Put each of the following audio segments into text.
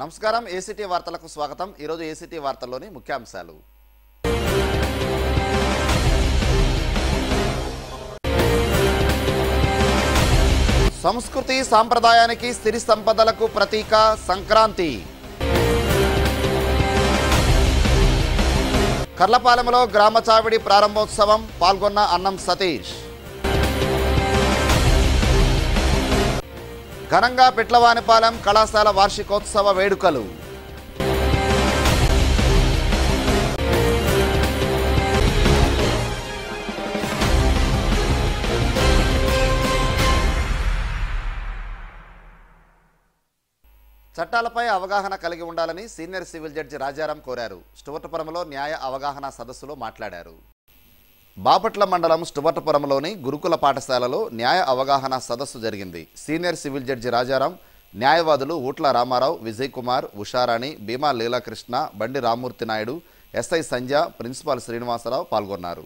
నమస్కారం ఏసీటీ వార్తలకు స్వాగతం। ఈ రోజు ఏసీటీ వార్తల్లోని ముఖ్యాంశాలు। సంస్కృతి సాంప్రదాయానికి సిరి సంపదలకు ప్రతీక సంక్రాంతి। కర్లపాలెంలో గ్రామ చావిడి ప్రారంభోత్సవం పాల్గొన్న అన్నం సతీష్। ఘనంగా పిట్లవానిపాలెం కళాశాల వార్షికోత్సవ వేడుకలు। చట్టాలపై అవగాహన కలిగి ఉండాలని సీనియర్ సివిల్ జడ్జి రాజారాం కోరారు। స్టువర్ట్పురంలో న్యాయ అవగాహన సదస్సులో మాట్లాడారు। బాపట్ల మండలం స్టువర్ట్పురంలోని గురుకుల పాఠశాలలో న్యాయ అవగాహన సదస్సు జరిగింది। సీనియర్ సివిల్ జడ్జి రాజారాం, న్యాయవాదులు ఊట్ల రామారావు, విజయ్ కుమార్, ఉషారాణి, భీమా లీలాకృష్ణ, బండి రామ్మూర్తి నాయుడు, ఎస్ఐ సంధ్య, ప్రిన్సిపాల్ శ్రీనివాసరావు పాల్గొన్నారు।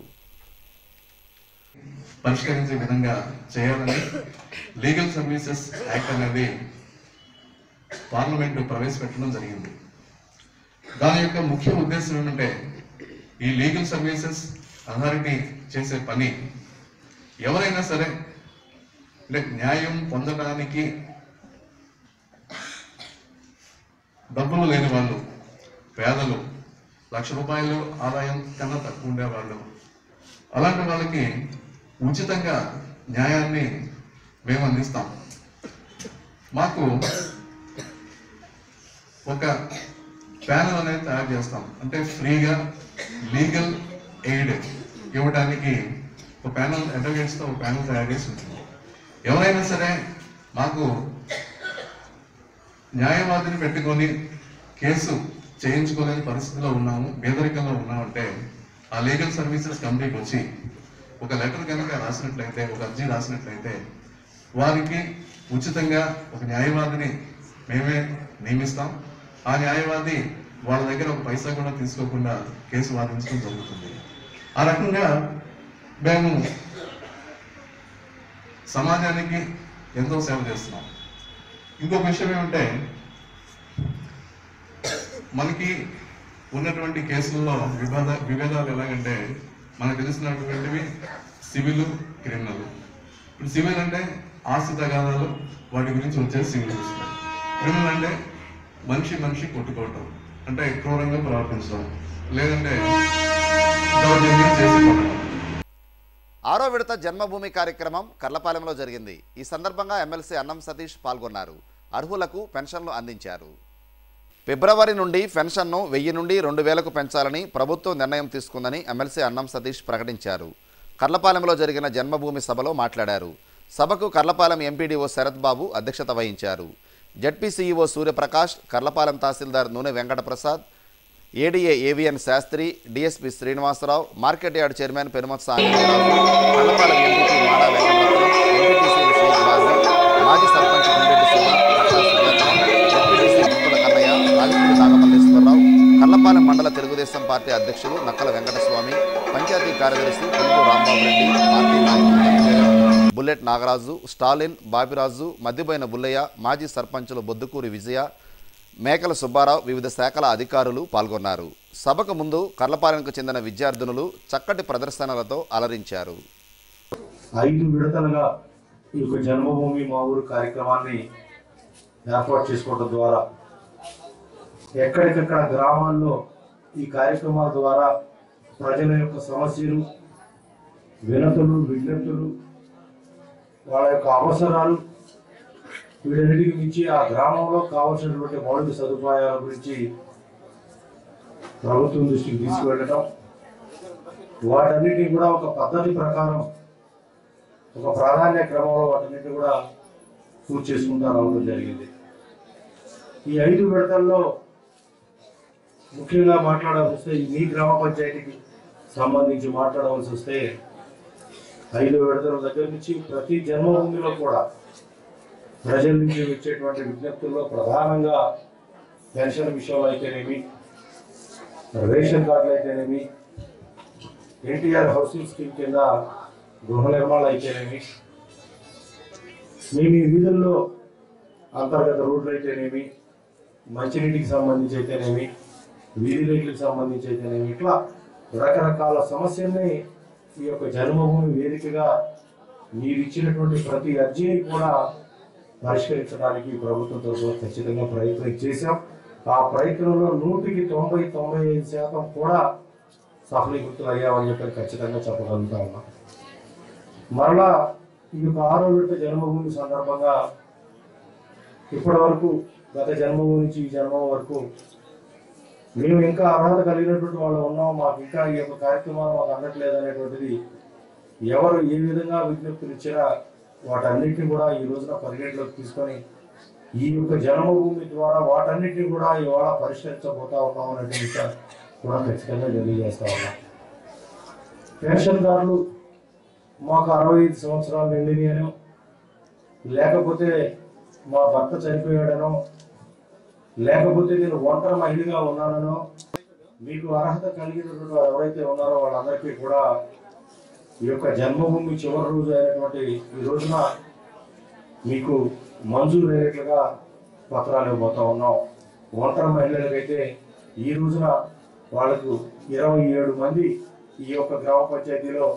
పరిష్కరించే విధంగా చేయాలని లీగల్ సర్వీసెస్ యాక్ట్ అనేది పార్లమెంట్ ప్రవేశపెట్టడం జరిగింది। దాని యొక్క ముఖ్య ఉద్దేశం ఏమంటే ఈ లీగల్ సర్వీసెస్ అథారిటీ చేసే పని ఎవరైనా సరే న్యాయం పొందడానికి డబ్బులు లేని వాళ్ళు, పేదలు, ₹1,00,000 ఆదాయం కన్నా తక్కువ ఉండేవాళ్ళు, అలాంటి వాళ్ళకి ఉచితంగా న్యాయాన్ని మేము అందిస్తాం। మాకు ఒక ప్యానల్ అనేది తయారు చేస్తాం, అంటే ఫ్రీగా లీగల్ ఎయిడ్ ఇవ్వడానికి ఒక ప్యానల్ అడ్వకేట్స్తో ఒక ప్యానల్ తయారు చేసి ఉంటుంది। ఎవరైనా సరే మాకు న్యాయవాదిని పెట్టుకొని కేసు చేయించుకోలేని పరిస్థితిలో ఉన్నాము, పేదరికంలో ఉన్నామంటే ఆ లీగల్ సర్వీసెస్ కమిటీకి వచ్చి ఒక లెటర్ కనుక రాసినట్లయితే, ఒక అర్జీ రాసినట్లయితే వారికి ఉచితంగా ఒక న్యాయవాదిని మేమే నియమిస్తాం। ఆ న్యాయవాది వాళ్ళ దగ్గర ఒక పైసా కూడా తీసుకోకుండా కేసు వాదించడం జరుగుతుంది। ఆ రకంగా మేము సమాజానికి ఎంతో సేవ చేస్తున్నాం। ఇంకొక విషయం ఏమంటే మనకి ఉన్నటువంటి కేసుల్లో విభేదాలు ఎలాగంటే మనకు తెలిసినటువంటివి సివిల్, క్రిమినల్। ఇప్పుడు సివిల్ అంటే ఆస్తి తగాదాలు, వాటి గురించి వచ్చేసి సివిల్ చూస్తారు। క్రిమినల్ అంటే మనిషి కొట్టుకోవటం, అంటే క్రూరంగా ప్రవర్తించడం, లేదంటే ఆరో విడత జన్మభూమి కార్యక్రమం కర్లపాలెంలో జరిగింది। ఈ సందర్భంగా ఎమ్మెల్సీ అన్నం సతీష్ పాల్గొన్నారు। అర్హులకు పెన్షన్లు అందించారు। ఫిబ్రవరి నుండి పెన్షన్ను 1000 నుండి 2000కు పెంచాలని ప్రభుత్వం నిర్ణయం తీసుకుందని ఎమ్మెల్సీ అన్నం సతీష్ ప్రకటించారు। కర్లపాలెంలో జరిగిన జన్మభూమి సభలో మాట్లాడారు। సభకు కర్లపాలెం ఎంపీడీఓ శరత్ బాబు అధ్యక్షత వహించారు। ZP CEO Suryaprakash, Karlapalem tahsildar Nune Venkataprasad, ADA AVN Sastry, DSP Srinivasarao, market yard chairman Penumatsa Anjaneyarao, Karlapalem MPP Mada Venkataratnam, MPTC Shaik Baji, మాజీ సర్పంచ్ గుండెడ్డి శివ, కట్టా సుజాత, జడ్పీటీసీ గుంపుల కన్నయ్య, రాజపూడి నాగమల్లేశ్వరరావు, కర్లపాలెం మండల తెలుగుదేశం పార్టీ అధ్యక్షులు నక్కల వెంకటస్వామి, పంచాయతీ కార్యదర్శి పులుగు రాంబాబు రెడ్డి, పార్టీ నాయకులు బుల్లెట్ నాగరాజు, స్టాలిన్, బాబిరాజు, మద్దిబోయిన బుల్లయ్య, మాజీ సర్పంచులు బొద్దుకూరి విజయ, మేకల సుబ్బారావు, వివిధ శాఖల అధికారులు పాల్గొన్నారు। సభకు ముందు కర్లపాలెంకు చెందిన విద్యార్థినులు చక్కటి ప్రదర్శనలతో అలరించారు। 5 విడతలుగా ఈ జన్మభూమి మా ఊరు కార్యక్రమాన్ని ఏర్పాటు చేసుకోవడం ద్వారా ఎక్కడికక్కడ గ్రామాల్లో ఈ కార్యక్రమాల ద్వారా ప్రజల యొక్క సమస్యలు, వినతులు, విజ్ఞప్తులు, వాళ్ళ యొక్క అవసరాలు, వీటన్నిటికి మించి ఆ గ్రామంలో కావాల్సినటువంటి మౌలిక సదుపాయాల గురించి ప్రభుత్వం దృష్టికి తీసుకువెళ్ళటం, వాటన్నిటిని కూడా ఒక పద్ధతి ప్రకారం, ఒక ప్రాధాన్య క్రమంలో వాటన్నిటిని కూడా పూర్తి చేసుకుంటూ రావడం జరిగింది। ఈ 5 విడతల్లో ముఖ్యంగా మాట్లాడాల్సి వస్తే, మీ గ్రామ పంచాయతీకి సంబంధించి మాట్లాడవలసి వస్తే 5 విడతల దగ్గర నుంచి ప్రతి జన్మభూమిలో కూడా ప్రజల నుంచి వచ్చేటువంటి విజ్ఞప్తుల్లో ప్రధానంగా పెన్షన్ విషయంలో అయితేనేమి, రేషన్ కార్డులు అయితేనేమి, ఎన్టీఆర్ హౌసింగ్ స్కీమ్ కింద గృహ నిర్మాణాలు అయితేనేమి, మీ వీధుల్లో అంతర్గత రోడ్లు అయితేనేమి, మంచినీటికి సంబంధించి అయితేనేమి, వీధి లైట్లకు సంబంధించి అయితేనేమి, ఇట్లా రకరకాల సమస్యల్ని ఈ యొక్క జన్మభూమి వేదికగా మీరు ఇచ్చినటువంటి ప్రతి అర్జీని కూడా పరిష్కరించడానికి ప్రభుత్వంతో ఖచ్చితంగా ప్రయత్నం చేశాం. ఆ ప్రయత్నంలో 100కి 90-95% కూడా సఫలీకృతులు అయ్యామని చెప్పి ఖచ్చితంగా చెప్పగలుగుతా ఉన్నాం. మరలా ఈ యొక్క 6వ విడత జన్మభూమి సందర్భంగా ఇప్పటి వరకు గత జన్మభూమి నుంచి ఈ జన్మం వరకు మేము ఇంకా అర్హత కలిగినటువంటి వాళ్ళు ఉన్నాం, మాకు ఇంకా ఈ యొక్క కార్యక్రమాలు మాకు అందట్లేదు అనేటువంటిది ఎవరు ఏ విధంగా విజ్ఞప్తులు ఇచ్చినా వాటన్నిటిని కూడా ఈ రోజున పరిగణలోకి తీసుకొని ఈ యొక్క జన్మభూమి ద్వారా వాటన్నిటిని కూడా ఇవాళ పరిష్కరించబోతా ఉన్నాం అనే విషయం కూడా ఖచ్చితంగా తెలియజేస్తా ఉన్నాం. పెన్షన్దారులు మాకు 65 సంవత్సరాలు నిండినాయనో, లేకపోతే మా భర్త చనిపోయాడనో, లేకపోతే నేను ఒంటరి మహిళగా ఉన్నానో, మీకు అర్హత కలిగినటువంటి వారు ఎవరైతే ఉన్నారో వాళ్ళందరికీ కూడా ఈ యొక్క జన్మభూమి చివరి రోజు అయినటువంటి ఈ రోజున మీకు మంజూరు అయ్యేట్లుగా పత్రాలు ఇవ్వబోతా ఉన్నాం. ఒంటరి మహిళలకైతే ఈ రోజున వాళ్ళకు 27 మంది ఈ యొక్క గ్రామ పంచాయతీలో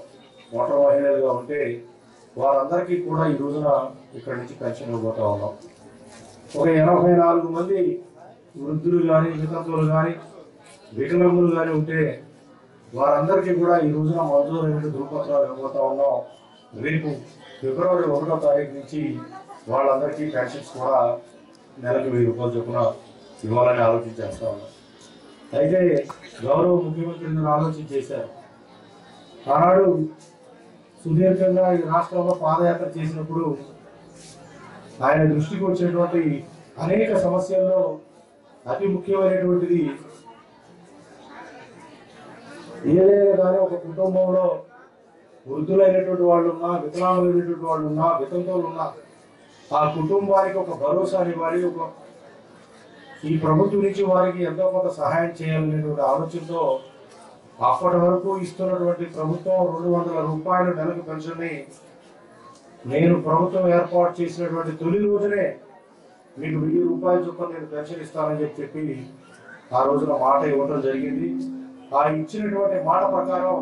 ఒంటరి మహిళలుగా ఉంటే వారందరికీ కూడా ఈ రోజున ఇక్కడి నుంచి పెన్షన్ ఇవ్వబోతా ఉన్నాం. ఒక 84 మంది వృద్ధులు కానీ, వితంతువులు కానీ, వికలాంగులు కానీ ఉంటే వారందరికీ కూడా ఈ రోజున మంజూరైన ధృవపత్రాలు ఇవ్వబోతా ఉన్నాం. రేపు ఫిబ్రవరి 1వ తారీఖు నుంచి వాళ్ళందరికీ పెన్షన్స్ కూడా నెలకు 1000 రూపాయలు చొప్పున ఇవ్వాలని ఆలోచించేస్తా ఉన్నాం. అయితే గౌరవ ముఖ్యమంత్రి ఆలోచన చేశారు. ఆనాడు సుదీర్ఘంగా ఈ రాష్ట్రంలో పాదయాత్ర చేసినప్పుడు ఆయన దృష్టికి వచ్చినటువంటి అనేక సమస్యల్లో అతి ముఖ్యమైనటువంటిది ఏదైనా కానీ ఒక కుటుంబంలో వృద్ధులైనటువంటి వాళ్ళు ఉన్నా, వికలాంగులైనటువంటి వాళ్ళు ఉన్నా, వితంతువులు ఉన్నా, ఆ కుటుంబానికి ఒక భరోసాని ఇవ్వాలి, ఈ ప్రభుత్వం నుంచి వారికి ఎంతో కొంత సహాయం చేయాలనేటువంటి ఆలోచనతో అప్పటి వరకు ఇస్తున్నటువంటి ప్రభుత్వం 200 రూపాయలు నెలకు పెన్షన్ని నేను ప్రభుత్వం ఏర్పాటు చేసినటువంటి తొలి రోజునే మీకు 1000 రూపాయల చొప్పున నేను పెన్షన్ ఇస్తానని చెప్పి ఆ రోజున మాట ఇవ్వడం జరిగింది. ఆ ఇచ్చినటువంటి మాట ప్రకారం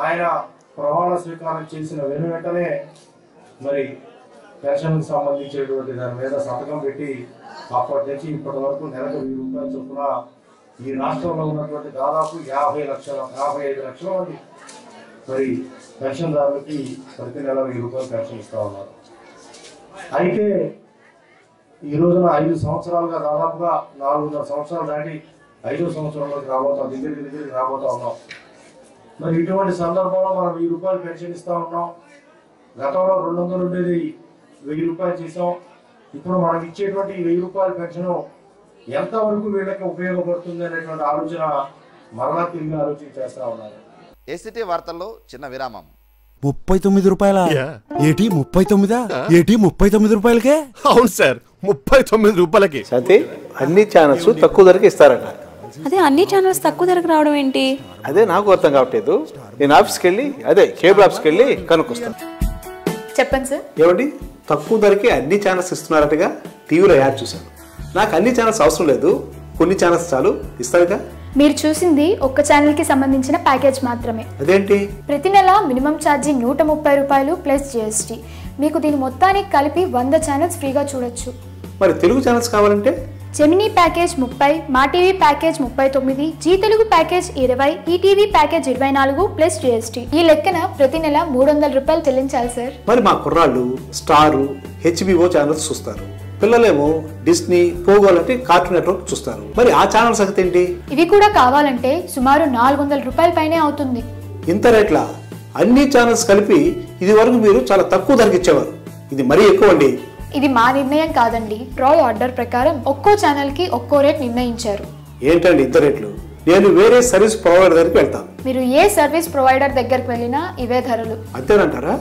ఆయన ప్రమాణ స్వీకారం చేసిన వెంటనే మరి పెన్షన్కి సంబంధించినటువంటి దాని మీద సంతకం పెట్టి అప్పటి నుంచి ఇప్పటి వరకు నెలకు 1000 రూపాయల చొప్పున ఈ రాష్ట్రంలో ఉన్నటువంటి దాదాపు 55 లక్షల మంది మరి పెన్షన్దారులకి ప్రతి నెల 1000 రూపాయలు పెన్షన్ ఇస్తా ఉన్నారు. అయితే ఈ రోజున 5 సంవత్సరాలుగా దాదాపుగా 4.5 సంవత్సరాలు దాటి 5వ సంవత్సరంలోకి రాబోతాం, దగ్గరికి రాబోతా ఉన్నాం. మరి ఇటువంటి సందర్భంలో మనం 1000 రూపాయలు పెన్షన్ ఇస్తా ఉన్నాం. గతంలో 200 ఉండేది 1000 రూపాయలు చేసాం. ఇప్పుడు మనం ఇచ్చేటువంటి 1000 రూపాయల పెన్షన్ ఎంతవరకు వీళ్ళకి ఉపయోగపడుతుంది అనేటువంటి ఆలోచన మరలా తిరిగి ఆలోచించేస్తా ఉన్నారు. ఏసీటీ వార్తల్లో చిన్న విరామం. 39 రూపాయల ఏటి 39 ఏటి 39 రూపాయలకే? అవును సార్, 39 రూపాయలకి. అయితే అన్ని ఛానల్స్ తక్కువ ధరకి ఇస్తారట. అదే అన్ని ఛానల్స్ తక్కువ ధరకు రావడం ఏంటి? అదే నాకు అర్థం కావట్లేదు. నేను ఆఫీస్కి వెళ్ళి కేబుల్ ఆఫీస్కి వెళ్ళి కనుక్కొస్తాను. చెప్పండి సార్. ఏమండి, తక్కువ ధరకి అన్ని ఛానల్స్ ఇస్తున్నారటగా టీవీలో యాడ్ చూశాను. నాకు అన్ని ఛానల్స్ అవసరం లేదు, కొన్ని ఛానల్స్ చాలు, ఇస్తారుగా. మీరు చూసింది ఒక్క ఛానల్ కి సంబంధించిన ప్యాకేజ్ మాత్రమే. అదేంటి? ప్రతి నెల మినిమం ఛార్జీ 130 రూపాయలు ప్లస్ GST. మీకు దీని మొత్తానికి కలిపి 100 ఛానల్స్ ఫ్రీగా చూడొచ్చు. మరి తెలుగు ఛానల్స్ కావాలంటే? Gemini package 30, Maa TV package 39, Zee Telugu package 20, ETV package 24 plus GST. ఈ లెక్కన ప్రతి నెల 300 రూపాయలు చెల్లించాలి సార్. మరి మా కుర్రాళ్ళు స్టార్, HBO ఛానల్స్ చూస్తారు, పిల్లలేమో డిస్నీ, పోగో లాంటి కార్టూన్ నెట్వర్క్ చూస్తారు. మరి ఆ ఛానల్ సంగతి ఏంటి? ఇవి కూడా కావాలంటే సుమారు 400 రూపాయల పైనే అవుతుంది. ఇంత రేట్లా? అన్ని ఛానల్స్ కలిపి ఇది వరకు మీరు చాలా తక్కువ ధరకి ఇచ్చేవారు, ఇది మరీ ఎక్కువ అండి. ఇది మా నిర్ణయం కాదండి, ట్రాయ్ ఆర్డర్ ప్రకారం ఒక్కో ఛానల్ కి ఒక్కో రేట్ నిర్ణయించారు. ఏంటండి ఇంత రేట్లు? నేను వేరే సర్వీస్ ప్రొవైడర్ దగ్గరికి వెళ్తాను. మీరు ఏ సర్వీస్ ప్రొవైడర్ దగ్గరికి వెళ్ళినా ఇవే ధరలు. అంతేనంటారా?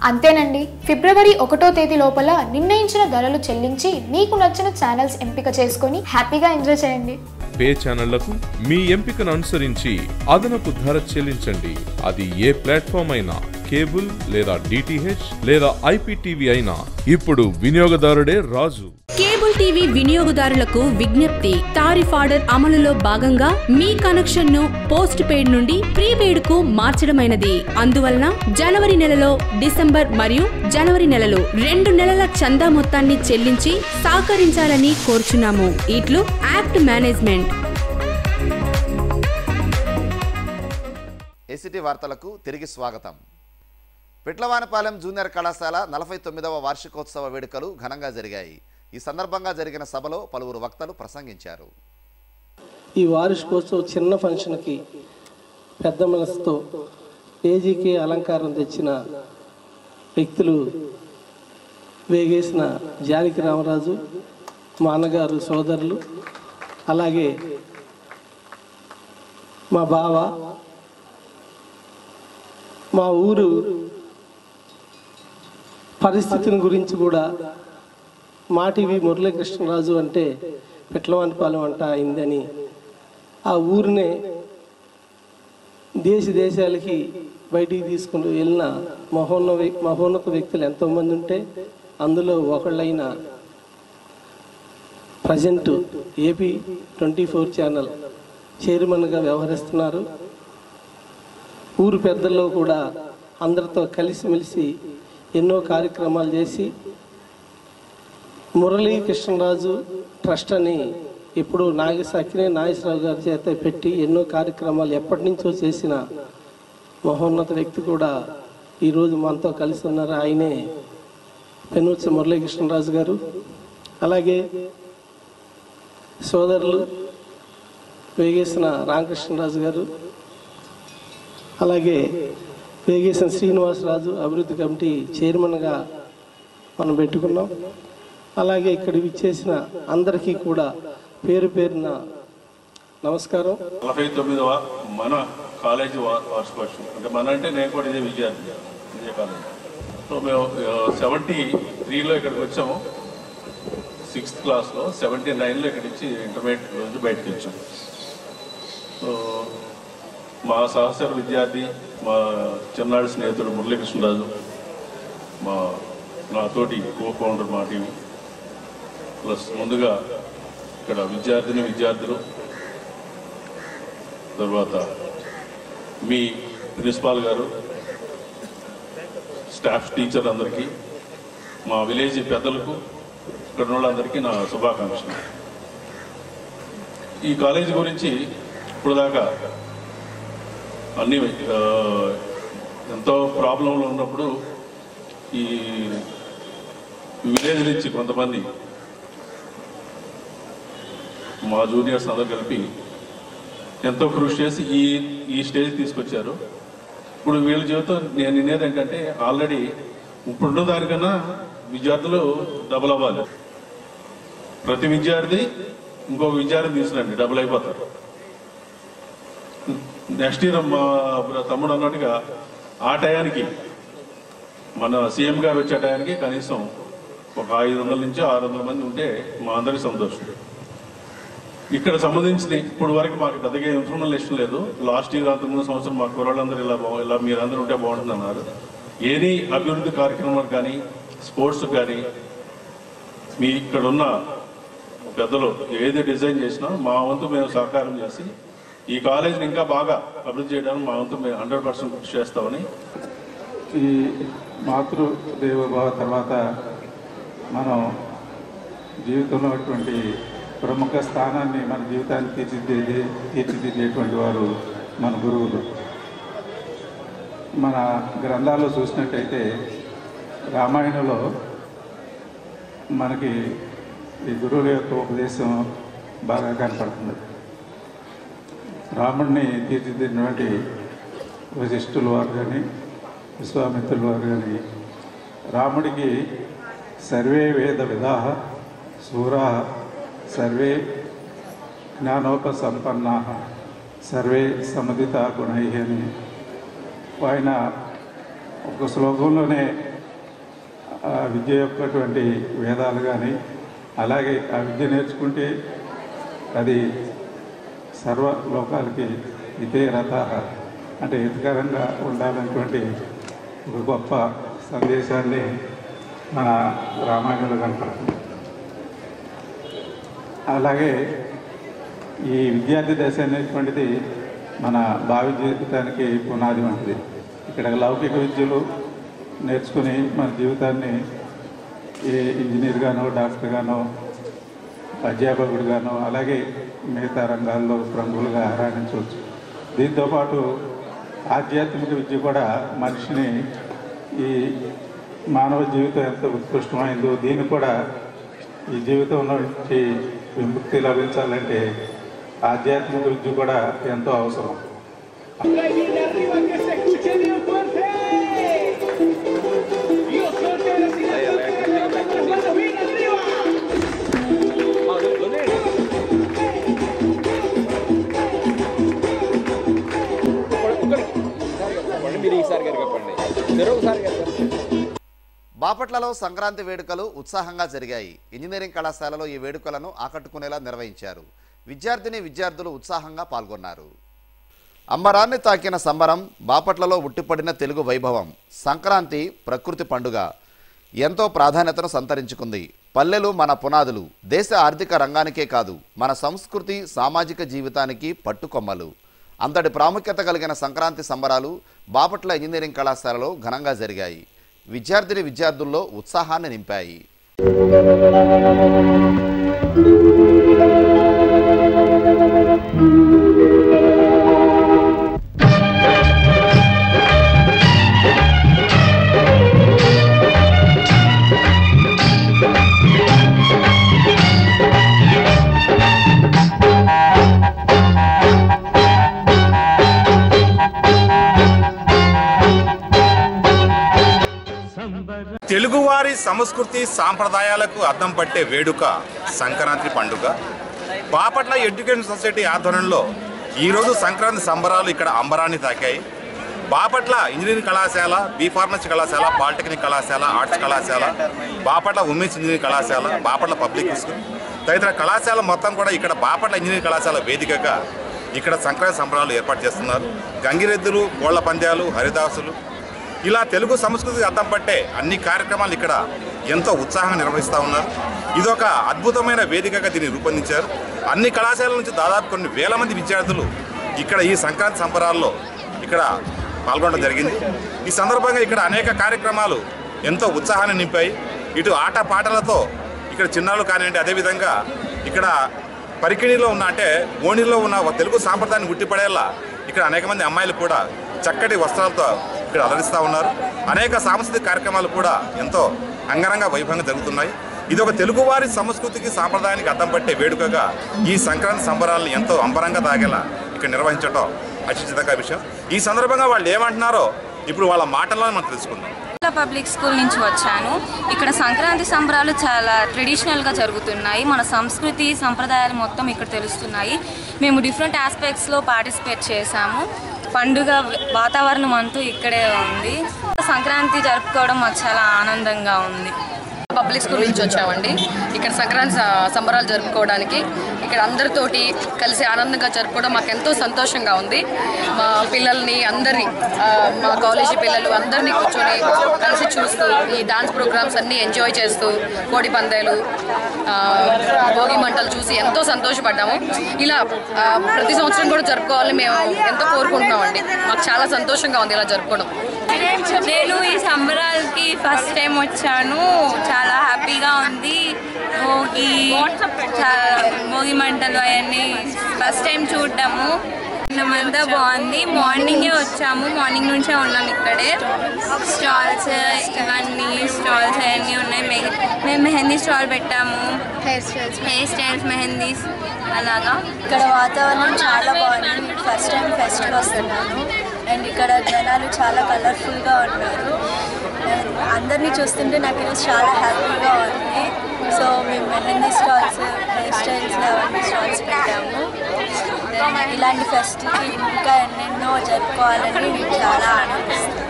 అంతేనండి. ఫిబ్రవరి 1వ తేదీ లోపల నిర్ణయించిన ధరలు చెల్లించి మీకు నచ్చిన ఛానల్స్ ఎంపిక చేసుకొని హ్యాపీగా ఎంజాయ్ చేయండి. పే ఛానళ్లకు మీ ఎంపికను అనుసరించి అదనపు ధర చెల్లించండి. అది ఏ ప్లాట్ఫామ్ అయినా కేబుల్ లేదా డిటిహెచ్ లేదా ఐపీటీవీ అయినా ఇప్పుడు వినియోగదారుడే రాజు. కేబుల్ టీవీ వినియోగదారులకు విజ్ఞప్తి. టారిఫ్ ఆర్డర్ అమలులో భాగంగా మీ కనెక్షన్ ను పోస్ట్ పెయిడ్ నుండి ప్రీపెయిడ్ కు మార్చడమైనది. అందువలన జనవరి నెలలో, డిసెంబర్ మరియు జనవరి నెలలో 2 నెలల చందా మొత్తాన్ని చెల్లించి సహకరించాలని కోరుచున్నాము. ఇట్లు యాక్ట్ మేనేజ్మెంట్. ఏసీటీ వార్తలకు తిరిగి స్వాగతం. పిట్లవానిపాలెం జూనియర్ కళాశాల 49వ వార్షికోత్సవ వేడుకలు ఘనంగా జరిగాయి. ఈ సందర్భంగా జరిగిన సభలో పలువురు వక్తలు ప్రసంగించారు. ఈ వార్షికోత్సవం చిన్న ఫంక్షన్కి పెద్ద మనసుతో ఏజీకి అలంకారం తెచ్చిన వ్యక్తులు వేగేసిన జానకి రామరాజు, మా అన్నగారు సోదరులు, అలాగే మా బావ, మా ఊరు పరిస్థితిని గురించి కూడా మా టీవీ మురళీకృష్ణరాజు అంటే పిట్లవానిపాలెం అంట అయిందని ఆ ఊరినే దేశాలకి బయటికి తీసుకుంటూ వెళ్ళిన మహోన్నత వ్యక్తులు ఎంతోమంది ఉంటే అందులో ఒకళ్ళైన ప్రజెంట్ ఏపీ 24 ఛానల్ చైర్మన్గా వ్యవహరిస్తున్నారు. ఊరు పెద్దల్లో కూడా అందరితో కలిసిమెలిసి ఎన్నో కార్యక్రమాలు చేసి మురళీకృష్ణరాజు ట్రస్ట్ అని ఇప్పుడు అక్కినే నాగేశ్వరరావు గారి చేత పెట్టి ఎన్నో కార్యక్రమాలు ఎప్పటి నుంచో చేసిన మహోన్నత వ్యక్తి కూడా ఈరోజు మనతో కలిసి ఉన్నారు. ఆయనే పెనుచ మురళీకృష్ణరాజు గారు. అలాగే సోదరులు వేగేసిన రామకృష్ణరాజు గారు, అలాగే వేగేసిన శ్రీనివాసరాజు అభివృద్ధి కమిటీ చైర్మన్గా మనం పెట్టుకున్నాం. అలాగే ఇక్కడ విచ్చేసిన అందరికీ కూడా పేరు పేరున నమస్కారం. 49వ మన కాలేజీ వార్షికోత్సవం అంటే మన అంటే నేను కూడా ఇదే విద్యార్థి విజయ కాలేజీ. సో మేము 73లో ఇక్కడికి వచ్చాము, 6th క్లాస్లో. 79లో ఇక్కడి నుంచి ఇంటర్మీడియట్ నుంచి బయటకు వచ్చాం. సో మా సహచర విద్యార్థి, మా చిన్నాడు స్నేహితుడు మురళీకృష్ణరాజు, నాతోటి కో-ఫౌండర్ మా టీవీ, ప్లస్ ముందుగా ఇక్కడ విద్యార్థులు, తర్వాత మీ ప్రిన్సిపాల్ గారు, స్టాఫ్ టీచర్ అందరికీ, మా విలేజ్ పెద్దలకు, ఇక్కడ ఉన్న వాళ్ళందరికీ నా శుభాకాంక్షలు. ఈ కాలేజీ గురించి ఇప్పుడు దాకా అన్ని ఎంతో ప్రాబ్లంలో ఉన్నప్పుడు ఈ విలేజ్ నుంచి కొంతమంది మా జూనియర్స్ అందరూ కలిపి ఎంతో కృషి చేసి ఈ స్టేజ్ తీసుకొచ్చారు. ఇప్పుడు వీళ్ళ జీవితం నేను వినేది ఏంటంటే ఆల్రెడీ ఇప్పుడున్న దానికన్నా విద్యార్థులు డబుల్ అవ్వాలి. ప్రతి విద్యార్థి ఇంకొక విద్యార్థి తీసుకురండి, డబుల్ అయిపోతారు. నెక్స్ట్ ఇయర్ మా తమ్ముడు అన్నట్టుగా ఆ టయానికి మన సీఎం గారు వచ్చే టయానికి కనీసం ఒక 500 నుంచి 600 మంది ఉంటే మా అందరికీ సంతోషం. ఇక్కడ సంబంధించిన ఇప్పుడు వరకు మాకు పెద్దగా ఇన్ఫర్మేషన్ లేదు. లాస్ట్ ఇయర్ అంతకుముందు సంవత్సరం మా కుర్రాళ్ళందరూ ఇలా మీరందరూ ఉంటే బాగుంటుంది అన్నారు. ఏది అభివృద్ధి కార్యక్రమాలు కానీ స్పోర్ట్స్ కానీ మీ ఇక్కడ ఉన్న పెద్దలు ఏది డిజైన్ చేసినా మా వంతు మేము సహకారం చేసి ఈ కాలేజీని ఇంకా బాగా అభివృద్ధి చేయడానికి మా వంతు మేము 100% కృషి చేస్తామని. ఈ మాతృదేవోభవ తర్వాత మనం జీవితంలో అటువంటి ప్రముఖ స్థానాన్ని మన జీవితాన్ని తీర్చిదిద్దేటువంటి వారు మన గురువులు. మన గ్రంథాల్లో చూసినట్టయితే రామాయణంలో మనకి ఈ గురువుల యొక్క ఉపదేశం బాగా కనపడుతుంది. రాముడిని తీర్చిదిద్దినటువంటి వశిష్ఠుల వారు కానీ విశ్వామిత్రుల వారు కానీ రాముడికి సర్వే వేద విదాహ శూరా సర్వే జ్ఞానోపసంపన్నా సర్వే సముదిత గుణై అని ఆయన ఒక శ్లోకంలోనే విద్య యొక్కటువంటి వేదాలు కానీ అలాగే ఆ విద్య నేర్చుకుంటే అది సర్వ లోకాలకి ఇతే రథ అంటే హితకరంగా ఉండాలనేటువంటి ఒక గొప్ప సందేశాన్ని మన రామాయణంలో కనపడుతుంది. అలాగే ఈ విద్యార్థి దశ అనేటువంటిది మన భావి జీవితానికి పునాది వంటిది. ఇక్కడ లౌకిక విద్యలు నేర్చుకుని మన జీవితాన్ని ఏ ఇంజనీర్గానో, డాక్టర్గానో, అధ్యాపకుడిగానో, అలాగే మిగతా రంగాల్లో ప్రముఖులుగా రాణించవచ్చు. దీంతోపాటు ఆధ్యాత్మిక విద్య కూడా మనిషిని ఈ మానవ జీవితం ఎంత ఉత్కృష్టమైందో దీన్ని కూడా ఈ జీవితంలో నుంచి విముక్తి లభించాలంటే ఆధ్యాత్మిక విద్య కూడా ఎంతో అవసరం. బాపట్లలో సంక్రాంతి వేడుకలు ఉత్సాహంగా జరిగాయి. ఇంజనీరింగ్ కళాశాలలో ఈ వేడుకలను ఆకట్టుకునేలా నిర్వహించారు. విద్యార్థులు ఉత్సాహంగా పాల్గొన్నారు. అంబరాన్ని తాకిన సంబరం, బాపట్లలో ఉట్టిపడిన తెలుగు వైభవం. సంక్రాంతి ప్రకృతి పండుగ ఎంతో ప్రాధాన్యతను సంతరించుకుంది. పల్లెలు మన పునాదులు. దేశ ఆర్థిక రంగానికే కాదు, మన సంస్కృతి సామాజిక జీవితానికి పట్టుకొమ్మలు. అంతటి ప్రాముఖ్యత కలిగిన సంక్రాంతి సంబరాలు బాపట్ల ఇంజనీరింగ్ కళాశాలలో ఘనంగా జరిగాయి. విద్యార్థుల్లో ఉత్సాహాన్ని నింపాయి. తెలుగువారి సంస్కృతి సాంప్రదాయాలకు అద్దం పట్టే వేడుక సంక్రాంతి పండుగ. బాపట్ల ఎడ్యుకేషన్ సొసైటీ ఆధ్వర్యంలో ఈరోజు సంక్రాంతి సంబరాలు ఇక్కడ అంబరాన్ని తాకాయి. బాపట్ల ఇంజనీరింగ్ కళాశాల, బి ఫార్మసీ కళాశాల, పాలిటెక్నిక్ కళాశాల, ఆర్ట్స్ కళాశాల, బాపట్ల ఉమెన్స్ ఇంజనీరింగ్ కళాశాల, బాపట్ల పబ్లిక్ స్కూల్ తదితర కళాశాల మొత్తం కూడా ఇక్కడ బాపట్ల ఇంజనీరింగ్ కళాశాల వేదికగా ఇక్కడ సంక్రాంతి సంబరాలు ఏర్పాటు చేస్తున్నారు. గంగిరెద్దులు, కోళ్ల పంద్యాలు, హరిదాసులు, ఇలా తెలుగు సంస్కృతికి అద్దం పట్టే అన్ని కార్యక్రమాలు ఇక్కడ ఎంతో ఉత్సాహంగా నిర్వహిస్తూ ఉన్నారు. ఇదొక అద్భుతమైన వేదికగా దీన్ని రూపొందించారు. అన్ని కళాశాలల నుంచి దాదాపు కొన్ని వేల మంది విద్యార్థులు ఇక్కడ ఈ సంక్రాంతి సంబరాల్లో ఇక్కడ పాల్గొనడం జరిగింది. ఈ సందర్భంగా ఇక్కడ అనేక కార్యక్రమాలు ఎంతో ఉత్సాహాన్ని నింపాయి. ఇటు ఆట పాటలతో ఇక్కడ చిన్నారులు కానివ్వండి, అదేవిధంగా ఇక్కడ పరికిణిలో ఉన్న అంటే ఓణిలో ఉన్న తెలుగు సాంప్రదాయాన్ని గుట్టిపడేలా ఇక్కడ అనేక మంది అమ్మాయిలు కూడా చక్కటి వస్త్రాలతో ఇక్కడ అలరిస్తూ ఉన్నారు. అనేక సాంస్కృతిక కార్యక్రమాలు కూడా ఎంతో అంగరంగ వైభవంగా జరుగుతున్నాయి. ఇది ఒక తెలుగువారి సంస్కృతికి సాంప్రదాయానికి అద్దం పట్టే వేడుకగా ఈ సంక్రాంతి సంబరాలను ఎంతో అంబరంగా తాగేలా ఇక్కడ నిర్వహించడం అత్యుచితంగా విషయం. ఈ సందర్భంగా వాళ్ళు ఏమంటున్నారో ఇప్పుడు వాళ్ళ మాటల్లో మనం తెలుసుకుందాం. పబ్లిక్ స్కూల్ నుంచి వచ్చాను. ఇక్కడ సంక్రాంతి సంబరాలు చాలా ట్రెడిషనల్గా జరుగుతున్నాయి. మన సంస్కృతి సంప్రదాయాలు మొత్తం ఇక్కడ తెలుస్తున్నాయి. మేము డిఫరెంట్ ఆస్పెక్ట్స్లో పార్టిసిపేట్ చేశాము. పండుగ వాతావరణం అంతా ఇక్కడే ఉంది. సంక్రాంతి జరుపుకోవడం మాకు చాలా ఆనందంగా ఉంది. పబ్లిక్ స్కూల్ నుంచి వచ్చామండి. ఇక్కడ సంక్రాంతి సంబరాలు జరుపుకోవడానికి ఇక్కడ అందరితోటి కలిసి ఆనందంగా జరుపుకోవడం మాకు ఎంతో సంతోషంగా ఉంది. మా పిల్లల్ని అందరినీ, మా కాలేజీ పిల్లలు అందరినీ కూర్చొని కలిసి చూస్తూ ఈ డాన్స్ ప్రోగ్రామ్స్ అన్నీ ఎంజాయ్ చేస్తూ కోడి పందాలు, భోగి మంటలు చూసి ఎంతో సంతోషపడ్డాము. ఇలా ప్రతి సంవత్సరం కూడా జరుపుకోవాలని మేము ఎంతో కోరుకుంటున్నామండి. మాకు చాలా సంతోషంగా ఉంది ఇలా జరుపుకోవడం. నేను ఈ సంబరాలకి ఫస్ట్ టైం వచ్చాను. చాలా హ్యాపీగా ఉంది. భోగి మంటలు అవన్నీ ఫస్ట్ టైం చూడటము అంతా బాగుంది. మార్నింగే వచ్చాము, మార్నింగ్ నుంచే ఉన్నాం ఇక్కడే. స్టాల్స్ అవన్నీ ఉన్నాయి. మేము మెహందీ స్టాల్ పెట్టాము, హెయిర్ స్టైల్స్ మెహందీస్ అలాగా. ఇక్కడ వాతావరణం చాలా బాగుంది. ఫస్ట్ టైం ఫెస్టివల్ వస్తున్నాను అండ్ ఇక్కడ జనాలు చాలా కలర్ఫుల్గా ఉన్నారు. అందరినీ చూస్తుంటే నాకు ఈరోజు చాలా హ్యాపీగా ఉంది. సో మేము మెహందీ స్టాల్స్, హెయిర్ స్టైల్స్ అవన్నీ స్టాల్స్ పెట్టాము. ఇలాంటి ఫెస్టివల్ ఇంకా ఎన్నెన్నో జరుపుకోవాలని నేను చాలా ఆనందిస్తున్నాను.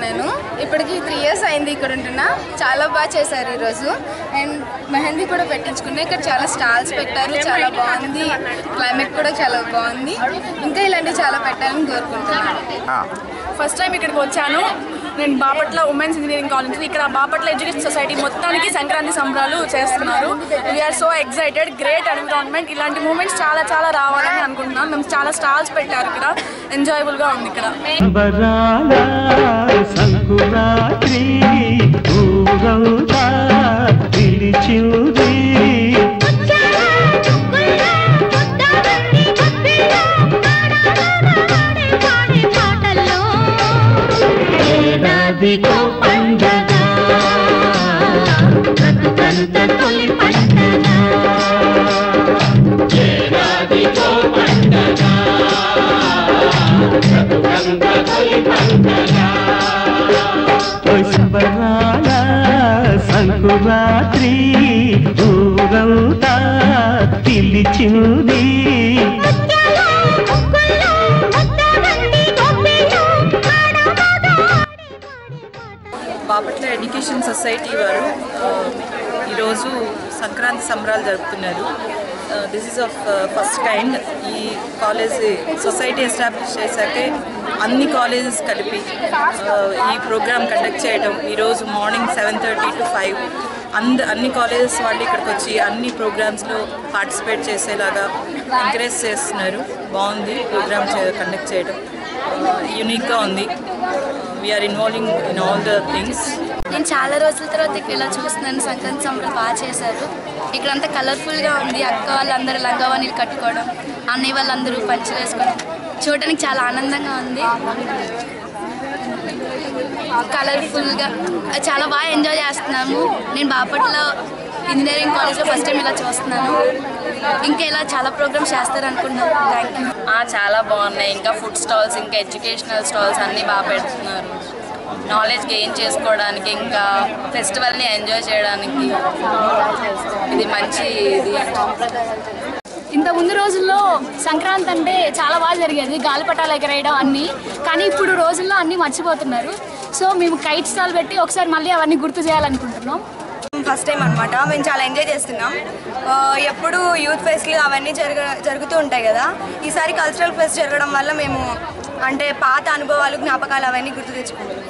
నేను ఇప్పటికి 3 years అయింది ఇక్కడ ఉంటున్నా. చాలా బాగా చేశారు ఈరోజు. అండ్ మెహందీ కూడా పెట్టించుకున్నా. ఇక్కడ చాలా స్టాల్స్ పెట్టారు, చాలా బాగుంది. క్లైమేట్ కూడా చాలా బాగుంది. ఇంకా ఇలాంటివి చాలా పెట్టాలని కోరుకుంటున్నాను. ఫస్ట్ టైం ఇక్కడికి వచ్చాను. నేను బాపట్ల ఉమెన్స్ ఇంజనీరింగ్ కాలేజ్. ఇక్కడ బాపట్ల ఎడ్యుకేషన్ సొసైటీ మొత్తానికి సంక్రాంతి సంబరాలు చేస్తున్నారు. We are so excited. Great environment. ఇలాంటి మూమెంట్స్ చాలా చాలా రావాలని అనుకుంటున్నాం. మేము చాలా స్టాల్స్ పెట్టారు ఇక్కడ. ఎంజాయబుల్గా ఉంది ఇక్కడ. సంకురాత్రి ఊరంతా పిలిచింది. బాపట్ల ఎడ్యుకేషన్ సొసైటీ వారు ఈరోజు సంక్రాంతి సంబరాలు జరుపుతున్నారు. This is of first kind. ఈ కాలేజ్ సొసైటీ ఎస్టాబ్లిష్ చేశాకే అన్ని కాలేజెస్ కలిపి ఈ ప్రోగ్రామ్ కండక్ట్ చేయడం. ఈరోజు మార్నింగ్ 7:30 to 5 అన్ని కాలేజెస్ వాళ్ళు ఇక్కడికి వచ్చి అన్ని ప్రోగ్రామ్స్లో పార్టిసిపేట్ చేసేలాగా ఎంకరేజ్ చేస్తున్నారు. బాగుంది ప్రోగ్రామ్ కండక్ట్ చేయడం. యూనిక్గా ఉంది. We are involving in all the things. నేను చాలా రోజుల తర్వాత ఇక్కడ ఇలా చూస్తున్నాను. సంక్రాంతి సంబరాలు బాగా చేశారు. ఇక్కడంతా కలర్ఫుల్గా ఉంది. అక్క వాళ్ళందరూ లంగావాణీలు కట్టుకోవడం, అన్నయ్య వాళ్ళందరూ పంచలు వేసుకోవడం చూడడానికి చాలా ఆనందంగా ఉంది. కలర్ఫుల్గా చాలా బాగా ఎంజాయ్ చేస్తున్నాము. నేను బాపట్ల ఇంజనీరింగ్ కాలేజ్లో ఫస్ట్ టైం ఇలా చూస్తున్నాను. ఇంకా ఇలా చాలా ప్రోగ్రామ్స్ చేస్తారు అనుకుంటున్నాను. Thank you. చాలా బాగున్నాయి. ఇంకా ఫుడ్ స్టాల్స్, ఇంకా ఎడ్యుకేషనల్ స్టాల్స్ అన్నీ బాగా పెడుతున్నారు. నాలెడ్జ్ గెయిన్ చేసుకోవడానికి, ఇంకా ఫెస్టివల్ని ఎంజాయ్ చేయడానికి ఇది మంచి ఇది. ఇంత ముందు రోజుల్లో సంక్రాంతి అంటే చాలా బాగా జరిగేది. గాలిపటాలు ఎగరేయడం అన్నీ. కానీ ఇప్పుడు రోజుల్లో అన్నీ మర్చిపోతున్నారు. సో మేము కైట్ స్టాల్ పెట్టి ఒకసారి మళ్ళీ అవన్నీ గుర్తు చేయాలనుకుంటున్నాం. ఫస్ట్ టైం అనమాట. మేము చాలా ఎంజాయ్ చేస్తున్నాం. ఎప్పుడు యూత్ ఫెస్ట్లు అవన్నీ జరుగుతూ ఉంటాయి కదా. ఈసారి కల్చరల్ ఫెస్ట్ జరగడం వల్ల మేము అంటే పాత అనుభవాలు, జ్ఞాపకాలు అవన్నీ గుర్తు తెచ్చుకుంటాం.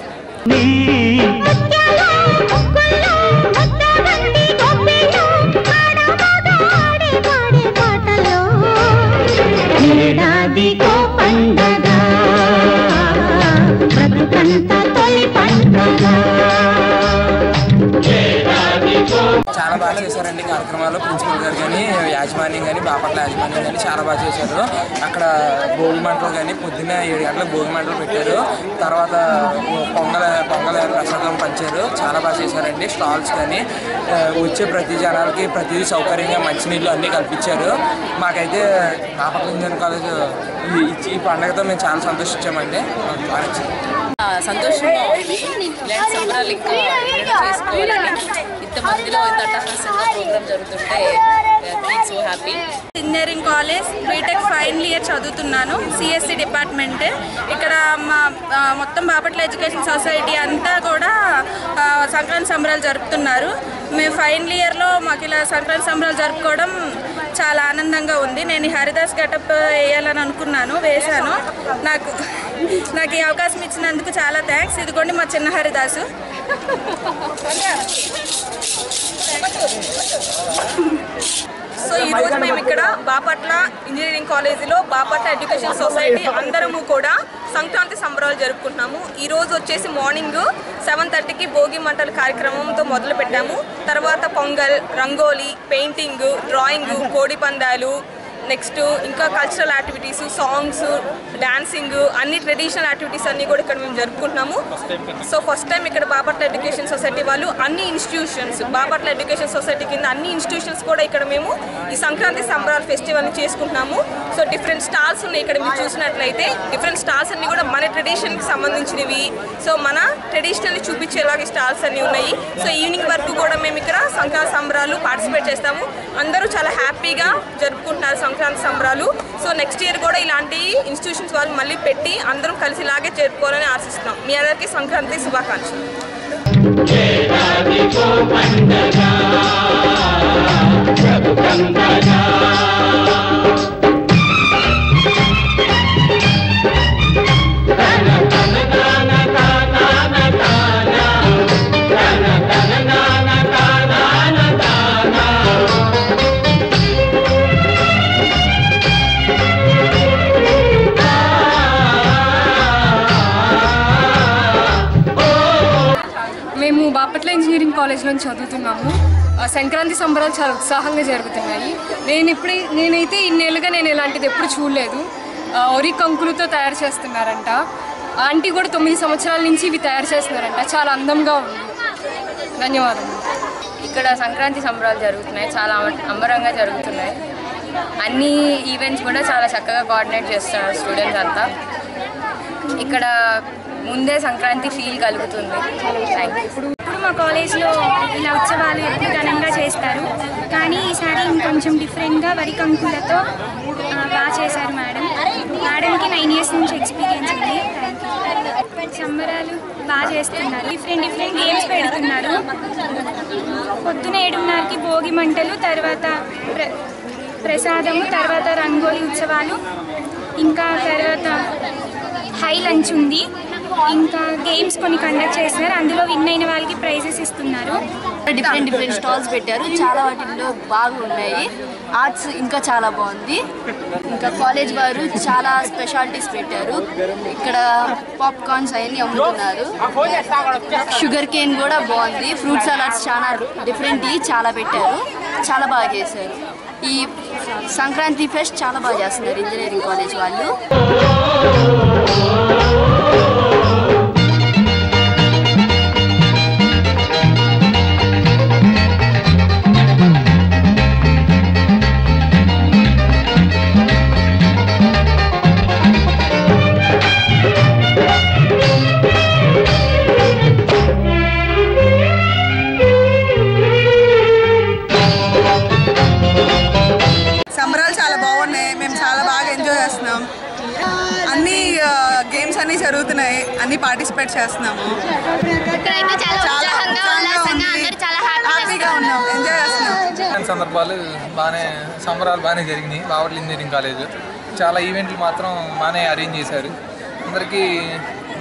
చాలా బాగా చేశారండి కార్యక్రమాలు. ప్రిన్సిపల్ గారు కానీ, యాజమాన్యం కానీ, బాపట్ల యాజమాన్యం కానీ చాలా బాగా చేశారు. అక్కడ భోగి మంటలు కానీ పొద్దున్న 7 గంటలకు భోగి మంటలు పెట్టారు. తర్వాత పొంగల ప్రసాదం పంచారు. చాలా బాగా చేశారండి. స్టాల్స్ కానీ వచ్చే ప్రతి జనాలకి ప్రతి సౌకర్యంగా మంచినీళ్ళు అన్నీ కల్పించారు. మాకైతే బాపట్ల ఇంజనీరింగ్ కాలేజ్ ఈ పండుగతో మేము చాలా సంతోషించామండి. సంతోషంగా ఉంది. ఇలాంటి సంబరాలు ఇంకా చేసుకోవాలని ఇంతమందిలో ఇంత అట్టహాసంగా ప్రోగ్రామ్ జరుగుతుంటే so happy. Engineering college BTech final year చదువుతున్నాను. CSC department. ఇక్కడ మా మొత్తం బాపట్ల ఎడ్యుకేషన్ సొసైటీ అంతా కూడా సంక్రాంతి సంబరాలు జరుపుతున్నారు. మేము ఫైనల్ ఇయర్లో మాకు ఇలా సంక్రాంతి సంబరాలు జరుపుకోవడం చాలా ఆనందంగా ఉంది. నేను హరిదాస్ గెటప్ వేయాలని అనుకున్నాను, వేశాను. నాకు ఈ అవకాశం ఇచ్చినందుకు చాలా థ్యాంక్స్. ఇదిగోండి మా చిన్న హరిదాసు. సో ఈరోజు మేము ఇక్కడ బాపట్ల ఇంజనీరింగ్ కాలేజీలో బాపట్ల ఎడ్యుకేషన్ సొసైటీ అందరము కూడా సంక్రాంతి సంబరాలు జరుపుకుంటున్నాము. ఈరోజు వచ్చేసి మార్నింగ్ 7:30కి భోగి మంటల కార్యక్రమంతో మొదలు పెట్టాము. తర్వాత పొంగల్, రంగోలీ, పెయింటింగ్, డ్రాయింగ్, కోడి పందాలు, నెక్స్ట్ ఇంకా కల్చరల్ యాక్టివిటీస్, సాంగ్స్, డాన్సింగ్, అన్ని ట్రెడిషనల్ యాక్టివిటీస్ అన్నీ కూడా ఇక్కడ మేము జరుపుకుంటున్నాము. సో ఫస్ట్ టైం ఇక్కడ బాపట్ల ఎడ్యుకేషన్ సొసైటీ వాళ్ళు అన్ని ఇన్స్టిట్యూషన్స్, బాపట్ల ఎడ్యుకేషన్ సొసైటీ కింద అన్ని ఇన్స్టిట్యూషన్స్ కూడా ఇక్కడ మేము ఈ సంక్రాంతి సంబరాల ఫెస్టివల్ని చేసుకుంటున్నాము. సో డిఫరెంట్ స్టాల్స్ ఉన్నాయి ఇక్కడ మీరు చూసినట్లయితే. డిఫరెంట్ స్టాల్స్ అన్నీ కూడా మన ట్రెడిషన్కి సంబంధించినవి. సో మన ట్రెడిషనల్ని చూపించేలాగా స్టాల్స్ అన్నీ ఉన్నాయి. సో ఈవినింగ్ వరకు కూడా మేము ఇక్కడ సంక్రాంతి సంబరాలు పార్టిసిపేట్ చేస్తాము. అందరూ చాలా హ్యాపీగా జరుపుకుంటున్నారు సంక్రాంతి సంబరాలు. సో నెక్స్ట్ ఇయర్ కూడా ఇలాంటి ఇన్స్టిట్యూషన్స్ వాళ్ళు మళ్ళీ పెట్టి అందరం కలిసి ఇలాగే జరుపుకోవాలని ఆశిస్తున్నాం. మీ అందరికీ సంక్రాంతి శుభాకాంక్షలు. పండగ కాలేజ్లో చదువుతున్నాము. సంక్రాంతి సంబరాలు చాలా ఉత్సాహంగా జరుగుతున్నాయి. నేనైతే ఇన్నేళ్ళుగా నేను ఇలాంటిది ఎప్పుడు చూడలేదు. ఒరి కంకులతో తయారు చేస్తున్నారంట. ఆంటీ కూడా 9 సంవత్సరాల నుంచి ఇవి తయారు చేస్తున్నారంట. చాలా అందంగా ఉంది. ధన్యవాదాలు. ఇక్కడ సంక్రాంతి సంబరాలు జరుగుతున్నాయి, చాలా అంబరంగా జరుగుతున్నాయి. అన్ని ఈవెంట్స్ కూడా చాలా చక్కగా కోఆర్డినేట్ చేస్తున్నారు స్టూడెంట్స్ అంతా. ఇక్కడ ముందే సంక్రాంతి ఫీల్ కలుగుతుంది. ఇప్పుడు మా కాలేజ్లో ఇలా ఉత్సవాలు ఎప్పుడు ఘనంగా చేస్తారు, కానీ ఈసారి ఇంకొంచెం డిఫరెంట్గా వరి కంకులతో బాగా చేశారు మేడంకి 9 years నుంచి ఎక్స్పీరియన్స్ ఉంది. సంబరాలు బాగా చేస్తున్నారు. డిఫరెంట్ గేమ్స్ పెడుతున్నారు. పొద్దున 7:30కి భోగి మంటలు, తర్వాత ప్రసాదము, తర్వాత రంగోలీ ఉత్సవాలు, ఇంకా తర్వాత హై లంచ్ ఉంది. ఇంకా గేమ్స్ కొన్ని కండక్ట్ చేస్తున్నారు. అందులో విన్ అయిన వాళ్ళకి ప్రైజెస్ ఇస్తున్నారు. డిఫరెంట్ స్టాల్స్ పెట్టారు. చాలా వాటిల్లో బాగున్నాయి. ఆర్ట్స్ ఇంకా చాలా బాగుంది. ఇంకా కాలేజ్ వారు చాలా స్పెషాలిటీస్ పెట్టారు. ఇక్కడ పాప్కార్న్స్ అవన్నీ అమ్ముతున్నారు. షుగర్ కేన్ కూడా బాగుంది. ఫ్రూట్ సలాడ్స్ చాలా డిఫరెంట్ చాలా పెట్టారు. చాలా బాగా చేశారు. ఈ సంక్రాంతి ఫెస్ట్ చాలా బాగా చేస్తున్నారు ఇంజనీరింగ్ కాలేజ్ వాళ్ళు. గేమ్స్ అన్నీ జరుగుతున్నాయి, అన్ని పార్టిసిపేట్ చేస్తున్నాము. హ్యాపీగా ఉన్నాం, ఎంజాయ్ చేస్తున్నాం. సందర్భాలు సంబరాలు బాగానే జరిగినాయి. బాపట్ల ఇంజనీరింగ్ కాలేజ్ చాలా ఈవెంట్లు మాత్రం బాగానే అరేంజ్ చేశారు. అందరికీ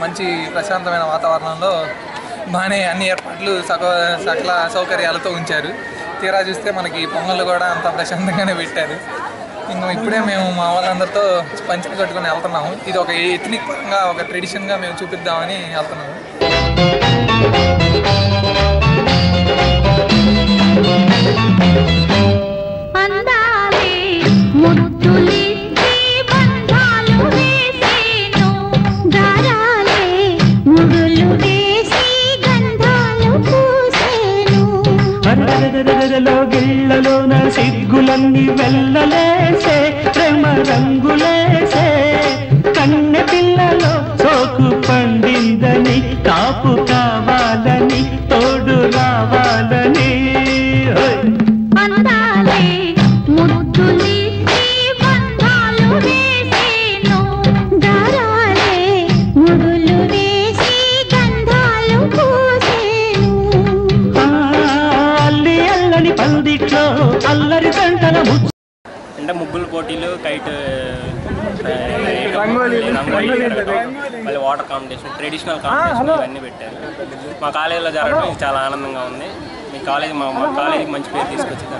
మంచి ప్రశాంతమైన వాతావరణంలో బాగానే అన్ని ఏర్పాట్లు సకల సౌకర్యాలతో ఉంచారు. తీరా చూస్తే మనకి పొంగళ్ళు కూడా అంత ప్రశాంతంగానే పెట్టారు. ఇంకా ఇప్పుడే మేము మా వాళ్ళందరితో పంచలు కట్టుకుని వెళ్తున్నాము. ఇది ఒక ఎథ్నిక్ పరంగా ఒక ట్రెడిషన్గా మేము చూపిద్దామని వెళ్తున్నాము. గిళ్ళలోన సిగ్గులన్నీ వెళ్ళలేసే ప్రేమ రంగులేసే కన్నె పిల్లలో సోకు పండిందని కాపు కావాలని తోడు రావాలని అంటే ముగ్గుల పోటీలు, కైట్, రంగోలీ, మళ్ళీ వాటర్ కాంపిటీషన్, ట్రెడిషనల్ కాంపిటీషన్ ఇవన్నీ పెట్టారు. మా కాలేజీలో జరగడం చాలా ఆనందంగా ఉంది. మా కాలేజీకి మంచి పేరు తీసుకొచ్చింది.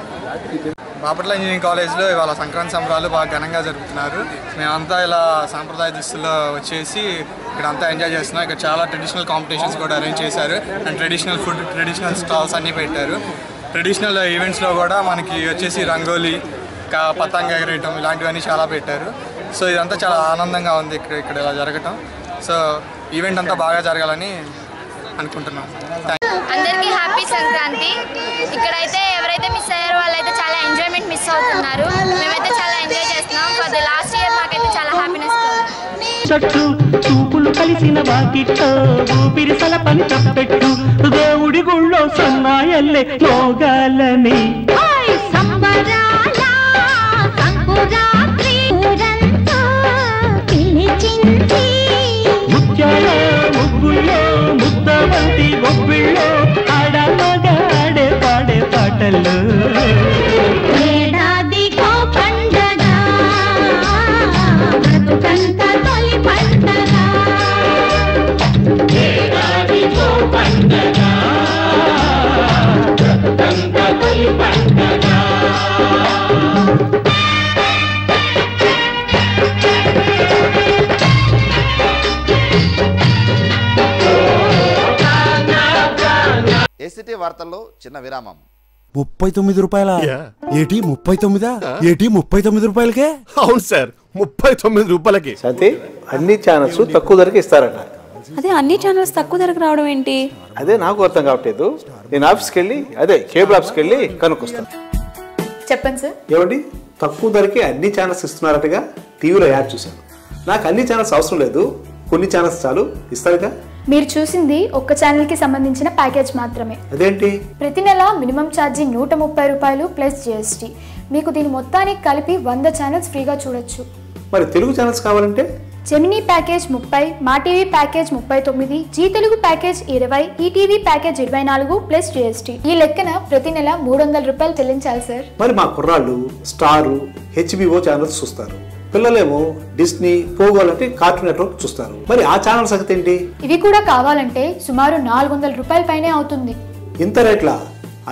బాపట్ల ఇంజనీరింగ్ కాలేజ్లో ఇవాళ సంక్రాంతి సంబరాలు బాగా ఘనంగా జరుపుతున్నారు. మేమంతా ఇలా సాంప్రదాయ దుస్తుల్లో వచ్చేసి ఇక్కడ అంతా ఎంజాయ్ చేస్తున్నాం. ఇక్కడ చాలా ట్రెడిషనల్ కాంపిటీషన్స్ కూడా అరేంజ్ చేశారు. And traditional food, traditional stalls అన్నీ పెట్టారు. ట్రెడిషనల్ ఈవెంట్స్లో కూడా మనకి వచ్చేసి రంగోలీ, పతంగ ఎగరేయటం ఇలాంటివన్నీ చాలా పెట్టారు. సో ఇదంతా చాలా ఆనందంగా ఉంది ఇక్కడ ఇలా జరగటం. సో ఈవెంట్ అంతా బాగా జరగాలని అనుకుంటున్నాం. అందరికీ హ్యాపీ సంక్రాంతి. ఇక్కడైతే ఎవరైతే మిస్ అయ్యారో వాళ్ళైతే చాలా ఎంజాయ్మెంట్ మిస్ అవుతున్నారు. మేమైతే చాలా ఎంజాయ్ చేస్తున్నాం. ఫర్ ది లాస్ట్ ఇయర్ మాకైతే చాలా హ్యాపీనెస్. చెట్టు చూపులు కలిసిన వాకిట్లో ఊపిరి సలపని తప్పెట్టు దేవుడి గుళ్ళో సన్నాయల్లే మోగాలని ముత్యాల ముగ్గుల్లో ముద్దవంతి ఒబ్బిళ్ళో ఆడమగాడే పాడే పాటలు ఏసీటీ ఏసీటీ వార్తల్లో చిన్న విరామం. 39 రూపాయల ఏటి 39 ఏటి 39 రూపాయలకే? అవును సార్, 39 రూపాయలకి. అయితే అన్ని ఛానల్స్ తక్కువ ధరకి ఇస్తారట. అదే అన్ని ఛానల్స్ తక్కువ ధరకు రావడం ఏంటి? అదే నాకు అర్థం కావట్లేదు. నేను ఆఫీస్కి వెళ్ళి కేబుల్ ఆఫీస్కి వెళ్ళి కనుక్కొస్తాను. చెప్పండి సార్. ఏమండి, తక్కువ ధరకి అన్ని ఛానల్స్ ఇస్తున్నారటగా టీవీలో యాడ్ చూశాను. నాకు అన్ని ఛానల్స్ అవసరం లేదు, కొన్ని ఛానల్స్ చాలు, ఇస్తారుగా? మీరు చూసింది ఒక్క ఛానల్ కి సంబంధించిన ప్యాకేజ్ మాత్రమే. అదేంటి? ప్రతి నెల మినిమం ఛార్జీ 130 రూపాయలు ప్లస్ GST. మీకు దీని మొత్తానికి కలిపి 100 ఛానల్స్ ఫ్రీగా చూడొచ్చు. మరి తెలుగు ఛానల్స్ కావాలంటే? Gemini package 30, Maa TV package 39, Zee Telugu package 20, ETV package 24 plus GST. ఈ లెక్కన ప్రతి నెల 300 రూపాయలు చెల్లించాలి సార్. మరి మా కుర్రాళ్ళు స్టార్, HBO ఛానల్స్ చూస్తారు. పిల్లలేమో డిస్నీ, పోగో లాంటి కార్టూన్ నెట్వర్క్ చూస్తారు. మరి ఆ ఛానల్ సంగతి ఏంటి? ఇవి కూడా కావాలంటే సుమారు 400 రూపాయల పైనే అవుతుంది. ఇంత రేట్లా?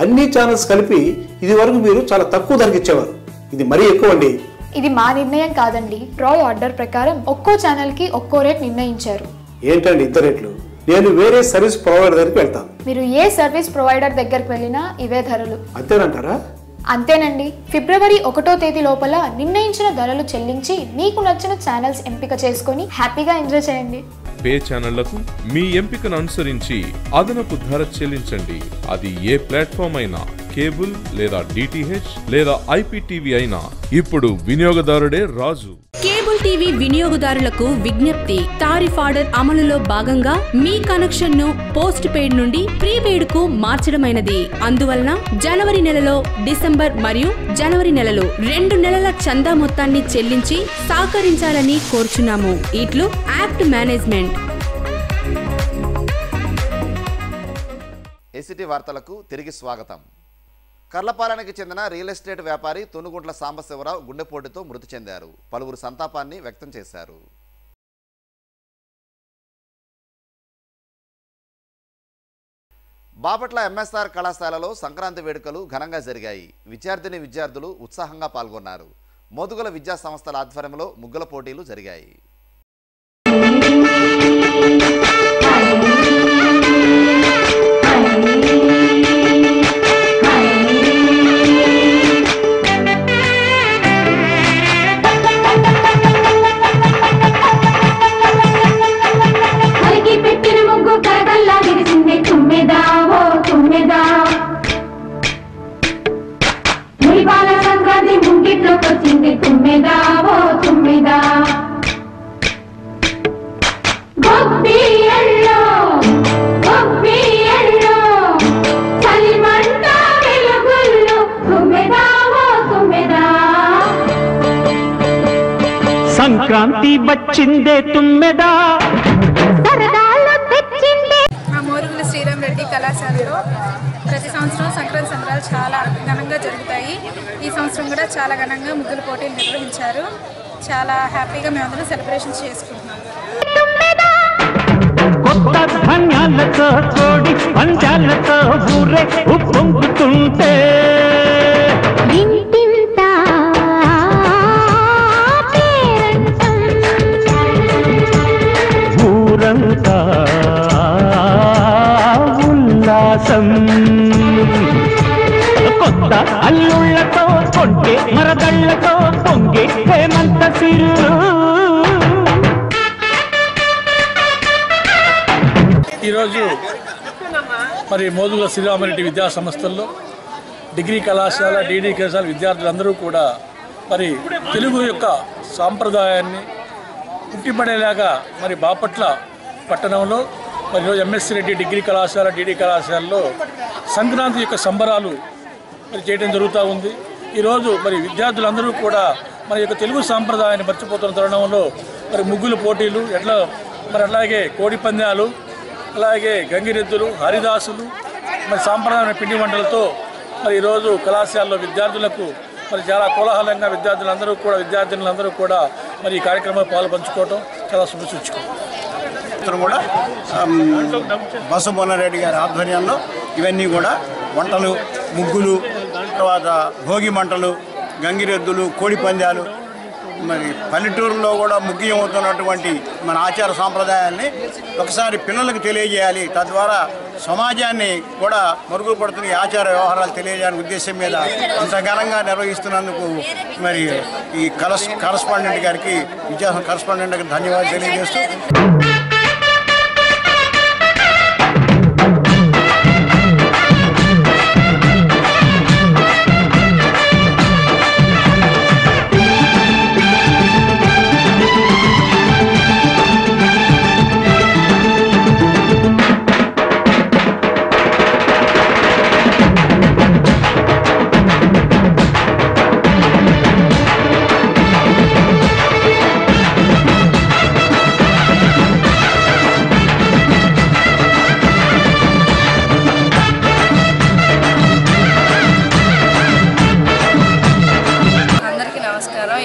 అన్ని ఛానల్స్ కలిపి ఇది వరకు మీరు చాలా తక్కువ ధరకు ఇచ్చేవారు, ఇది మరీ ఎక్కువ అండి. ఇది మా నిర్ణయం కాదండి, ట్రాయ్ ఆర్డర్ ప్రకారం ఒక్కో ఛానల్ కి ఒక్కో రేట్ నిర్ణయించారు. ఏంటండి ఇంత రేట్లు? నేను వేరే సర్వీస్ ప్రొవైడర్ దగ్గరికి వెళ్తాను. మీరు ఏ సర్వీస్ ప్రొవైడర్ దగ్గరికి వెళ్ళినా ఇవే ధరలు. అంతేనంటారా? అంతేనండి. ఫిబ్రవరి 1వ తేదీ లోపల నిర్ణయించిన ధరలు చెల్లించి మీకు నచ్చిన ఛానల్స్ ఎంపిక చేసుకొని హ్యాపీగా ఎంజాయ్ చేయండి. పే ఛానళ్లకు మీ ఎంపికను అనుసరించి అదనపు ధర చెల్లించండి. అది ఏ ప్లాట్ఫామ్ అయినా, కేబుల్ లేదా DTH లేదా IPTV అయినా ఇప్పుడు వినియోగదారుడే రాజు. కేబుల్ టీవీ వినియోగదారులకు విజ్ఞప్తి. టారిఫ్ ఆర్డర్ అమలులో భాగంగా మీ కనెక్షన్ ను పోస్ట్ పెయిడ్ నుండి ప్రీపెయిడ్ కు మార్చడమైనది. అందువలన జనవరి నెలలో, డిసెంబర్ మరియు జనవరి నెలలో 2 నెలల చందా మొత్తాన్ని చెల్లించి సహకరించాలని కోరుచున్నాము. ఇట్లు యాక్ట్ మేనేజ్మెంట్. ఏసీటీ వార్తలకు తిరిగి స్వాగతం. కర్లపాలెంకి చెందిన రియల్ ఎస్టేట్ వ్యాపారి తునుగుంట్ల సాంబశివరావు గుండెపోటుతో మృతి చెందారు. పలువురు సంతాపాన్ని వ్యక్తం చేశారు. బాపట్ల MSR కళాశాలలో సంక్రాంతి వేడుకలు ఘనంగా జరిగాయి. విద్యార్థులు ఉత్సాహంగా పాల్గొన్నారు. మోదుగుల విద్యా సంస్థల ఆధ్వర్యంలో ముగ్గుల పోటీలు జరిగాయి. సంక్రాంతి వచ్చిందే తుమ్మెదా. మా మోరుగుల శ్రీరామ్ రెడ్డి కళాశాలలో ప్రతి సంవత్సరం సంక్రాంతి సంబరాలు చాలా ఘనంగా జరుగుతాయి. ఈ సంవత్సరం కూడా చాలా ఘనంగా ముగ్గుల పోటీలు నిర్వహించారు. చాలా హ్యాపీగా మేమందరం సెలబ్రేషన్ చేసుకుంటున్నాం. కొత్త ధాన్యాలతో కోడి పంచాలతో ఊరే ఉప్పొంగుతుంటే ఊరంతా ఉల్లాసం. కొత్త అల్లుళ్లతో కొంటే మరదళ్లతో పొంగే హేమంత సిరు. ఈరోజు మరి మోదుగుల శ్రీరామరెడ్డి విద్యా సంస్థల్లో డిగ్రీ కళాశాల, DD కళాశాల విద్యార్థులందరూ కూడా మరి తెలుగు యొక్క సాంప్రదాయాన్ని పుట్టిపడేలాగా మరి బాపట్ల పట్టణంలో మరి ఈరోజు MSc రెడ్డి డిగ్రీ కళాశాల, DD కళాశాలలో సంక్రాంతి యొక్క సంబరాలు మరి చేయడం జరుగుతూ ఉంది. ఈరోజు మరి విద్యార్థులందరూ కూడా మన యొక్క తెలుగు సాంప్రదాయాన్ని మర్చిపోతున్న తరుణంలో మరి ముగ్గుల పోటీలు, మరి అలాగే కోడి పందాలు, అలాగే గంగిరెద్దులు, హరిదాసులు, మరి సాంప్రదాయమైన పిండి వంటలతో మరి ఈరోజు కళాశాలలో విద్యార్థులకు మరి చాలా కోలాహలంగా విద్యార్థినులందరూ కూడా మరి ఈ కార్యక్రమంలో పాల్పంచుకోవడం చాలా శుభసూచకం. కూడా బసవమోహన్ గారి ఆధ్వర్యంలో ఇవన్నీ కూడా వంటలు, ముగ్గులు, తర్వాత భోగి మంటలు, గంగిరెద్దులు, కోడి పందాలు, మరి పల్లెటూరులో కూడా ముఖ్యమవుతున్నటువంటి మన ఆచార సాంప్రదాయాన్ని ఒకసారి పిల్లలకు తెలియజేయాలి. తద్వారా సమాజాన్ని కూడా మరుగుపడుతున్న ఈ ఆచార వ్యవహారాలు తెలియజేయాలనే ఉద్దేశం మీద ఇంత ఘనంగా నిర్వహిస్తున్నందుకు మరి ఈ కరస్పాండెంట్ గారికి విద్యాసంస్థ కరస్పాండెంట్ గారికి ధన్యవాదాలు తెలియజేస్తూ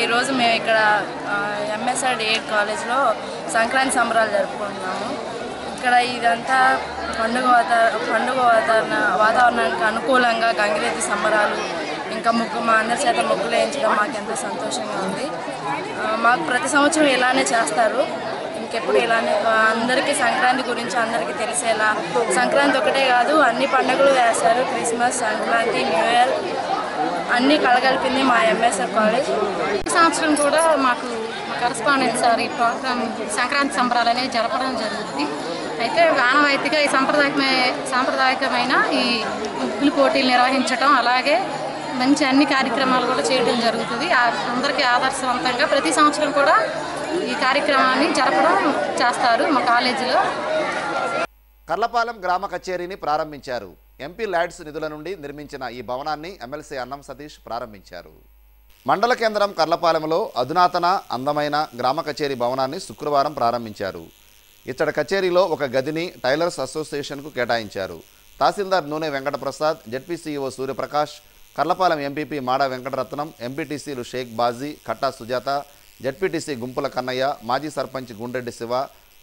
ఈరోజు మేము ఇక్కడ ఎంఎస్ఆర్ డిఎడ్ కాలేజ్లో సంక్రాంతి సంబరాలు జరుపుకుంటున్నాము. ఇక్కడ ఇదంతా పండుగ వాతావరణానికి అనుకూలంగా గంగిరెద్దు సంబరాలు ఇంకా మా అందరి చేత ముగ్గులు వేయించడం మాకు ఎంతో సంతోషంగా ఉంది. మాకు ప్రతి సంవత్సరం ఇలానే చేస్తారు. ఇంకెప్పుడు ఇలానే అందరికీ సంక్రాంతి గురించి అందరికీ తెలిసేలా సంక్రాంతి ఒకటే కాదు అన్ని పండుగలు వేస్తారు. క్రిస్మస్, సంక్రాంతి, న్యూ ఇయర్ అన్నీ కలగలిపింది మా ఎంఎస్ఆర్ కాలేజ్. ఈ సంవత్సరం కూడా మాకు కరస్పాండెంట్ సార్ ఈ ప్రోగ్రాం సంక్రాంతి సంబరాలు అనేది జరపడం జరుగుతుంది. అయితే ఆనవాయితీగా ఈ సాంప్రదాయకమైన ఈ ముగ్గులు పోటీలు నిర్వహించడం అలాగే మంచి అన్ని కార్యక్రమాలు కూడా చేయడం జరుగుతుంది. అందరికీ ఆదర్శవంతంగా ప్రతి సంవత్సరం కూడా ఈ కార్యక్రమాన్ని జరపడం చేస్తారు మా కాలేజీలో. కర్లపాలెం గ్రామ కచేరీని ప్రారంభించారు. ఎంపీ ల్యాడ్స్ నిధుల నుండి నిర్మించిన ఈ భవనాన్ని ఎమ్మెల్సీ అన్నం సతీష్ ప్రారంభించారు. మండల కేంద్రం కర్లపాలెంలో అధునాతన అందమైన గ్రామ కచేరీ భవనాన్ని శుక్రవారం ప్రారంభించారు. ఇచ్చట కచేరీలో ఒక గదిని టైలర్స్ అసోసియేషన్కు కేటాయించారు. తహసీల్దార్ నూనె వెంకటప్రసాద్, జెడ్పీసీఈఓ సూర్యప్రకాష్, కర్లపాలెం ఎంపీపీ మాడా వెంకటరత్నం, ఎంపీటీసీలు షేక్ బాజీ, కట్టా సుజాత, జెడ్పీటీసీ గుంపుల కన్నయ్య, మాజీ sarpanch Gundreddy Shiva,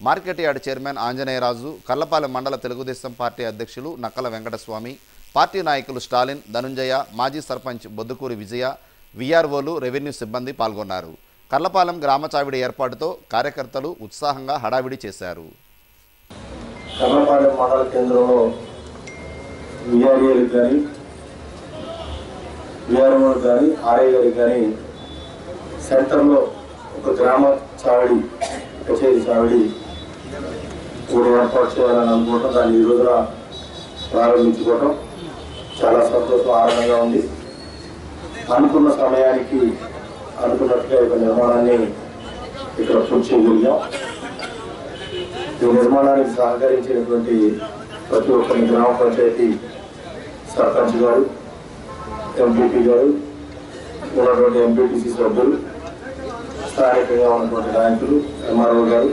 market yard chairman Anjaneya Raju, Karlapalem మండల తెలుగుదేశం పార్టీ అధ్యక్షులు నక్కల వెంకటస్వామి, పార్టీ నాయకులు స్టాలిన్, ధనుంజయ, మాజీ సర్పంచ్ బొద్దుకూరి విజయ, వీఆర్ఓలు, రెవెన్యూ సిబ్బంది పాల్గొన్నారు. కర్లపాలెం గ్రామ చావిడి ఏర్పాటుతో కార్యకర్తలు ఉత్సాహంగా హడావిడి చేశారు. కర్లపాలెం మండల కేంద్రంలో వీఆర్ఏలు కానీ వీఆర్ఓలు కానీ ఆర్ఐ గారికి కానీ సెంటర్లో ఒక గ్రామ చావిడి కచేరీ చావిడి కూడా ఏర్పాటు చేయాలని అనుకోవటం, దాన్ని ఈ రోజున ప్రారంభించుకోవటం చాలా సంతోషం, ఆనందంగా ఉంది. అనుకున్న సమయానికి అనుకున్నట్టుగా ఒక నిర్మాణాన్ని ఇక్కడ పూర్తి చేయగలిగాం. ఈ నిర్మాణానికి సహకరించినటువంటి ప్రతి ఒక్కరి గ్రామ పంచాయతీ సర్పంచ్ గారు, ఎంపీపీ గారు, ఉన్నటువంటి ఎంపీటీసీ సభ్యులు, స్థానికంగా ఉన్నటువంటి నాయకులు, ఎంఆర్ఓ గారు,